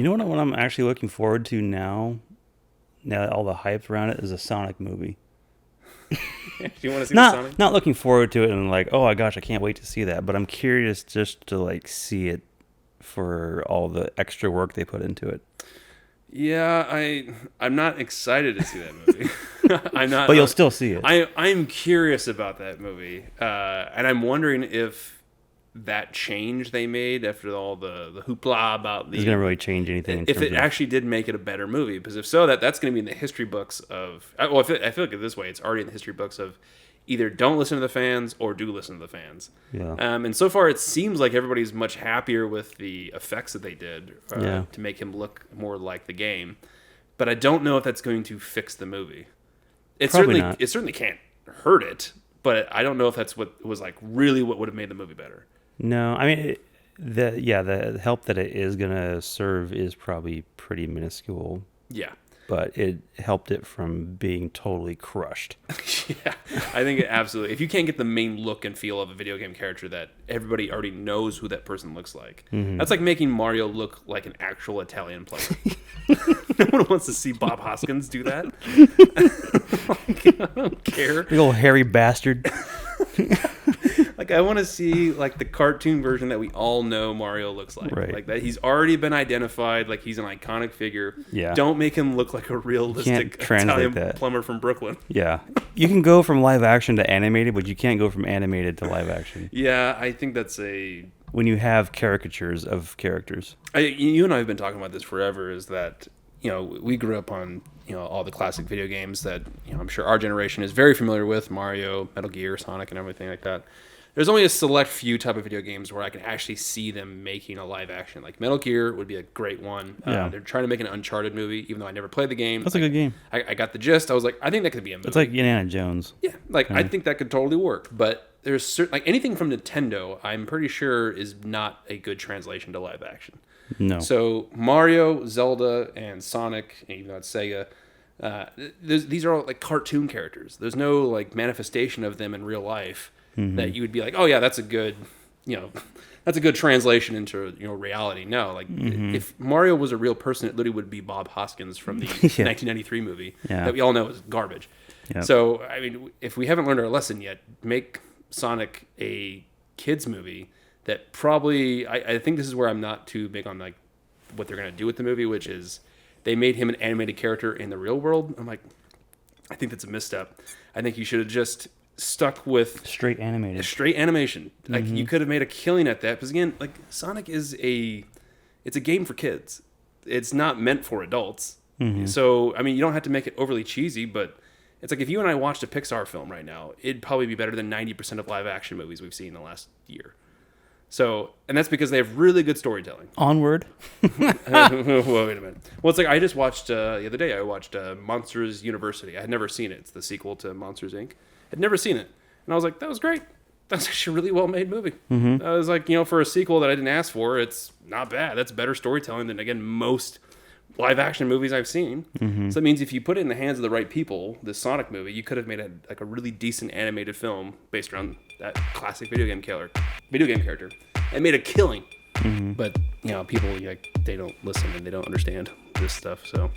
know what I'm actually looking forward to now? Now that all the hype around it is a Sonic movie. Do you want to see the Sonic? Not looking forward to it and like, oh my gosh, I can't wait to see that. But I'm curious just to like see it for all the extra work they put into it. Yeah, I'm not excited to see that movie. I'm not. But you'll still see it. I'm curious about that movie, and I'm wondering if that change they made after all the hoopla about Is going to really change anything. If it actually did make it a better movie, because if so, that's going to be in the history books of. Well, I feel like this way, it's already in the history books of either don't listen to the fans or do listen to the fans. Yeah. And so far, it seems like everybody's much happier with the effects that they did to make him look more like the game. But I don't know if that's going to fix the movie. It certainly can't hurt it, but I don't know if that's what was like really what would have made the movie better. No, I mean, the help that it is going to serve is probably pretty minuscule. Yeah. But it helped it from being totally crushed. Yeah, I think it absolutely. If you can't get the main look and feel of a video game character that everybody already knows who that person looks like, that's like making Mario look like an actual Italian player. No one wants to see Bob Hoskins do that. I don't care. Big old hairy bastard. Like, I want to see like the cartoon version that we all know Mario looks like. Right. Like that he's already been identified, like he's an iconic figure. Yeah. Don't make him look like a realistic Italian plumber from Brooklyn. Yeah. You can go from live action to animated, but you can't go from animated to live action. Yeah, I think that's a... When you have caricatures of characters. You and I have been talking about this forever, is that, you know, we grew up on, you know, all the classic video games that, you know, I'm sure our generation is very familiar with, Mario, Metal Gear, Sonic, and everything like that. There's only a select few type of video games where I can actually see them making a live action. Like Metal Gear would be a great one. Yeah. They're trying to make an Uncharted movie, even though I never played the game. That's a good game. I got the gist. I was like, I think that could be a movie. It's like Indiana Jones. Yeah, like I think that could totally work. But there's certain, like anything from Nintendo, I'm pretty sure is not a good translation to live action. No. So Mario, Zelda, and Sonic, even though it's Sega, these are all like cartoon characters. There's no like manifestation of them in real life. That you would be like, oh yeah, that's a good, you know, that's a good translation into, you know, reality. No, like if Mario was a real person, it literally would be Bob Hoskins from the 1993 movie that we all know is garbage. Yep. So I mean, if we haven't learned our lesson yet, make Sonic a kids movie that probably I think this is where I'm not too big on like what they're gonna do with the movie, which is they made him an animated character in the real world. I'm like, I think that's a misstep. I think you should have just stuck with straight animation. Like you could have made a killing at that, because again, like Sonic is it's a game for kids. It's not meant for adults. So I mean, you don't have to make it overly cheesy, but it's like if you and I watched a Pixar film right now, it'd probably be better than 90% of live action movies we've seen in the last year. So, and that's because they have really good storytelling. Onward. Wait a minute. Well, it's like I just watched the other day. I watched Monsters University. I had never seen it. It's the sequel to Monsters Inc. I'd never seen it, and I was like, that was great. That's actually a really well made movie. I was like, you know, for a sequel that I didn't ask for, it's not bad. That's better storytelling than, again, most live action movies I've seen. So that means if you put it in the hands of the right people, this Sonic movie, you could have made a really decent animated film based around that classic video game character, and made a killing. But you know, people like they don't listen and they don't understand this stuff. So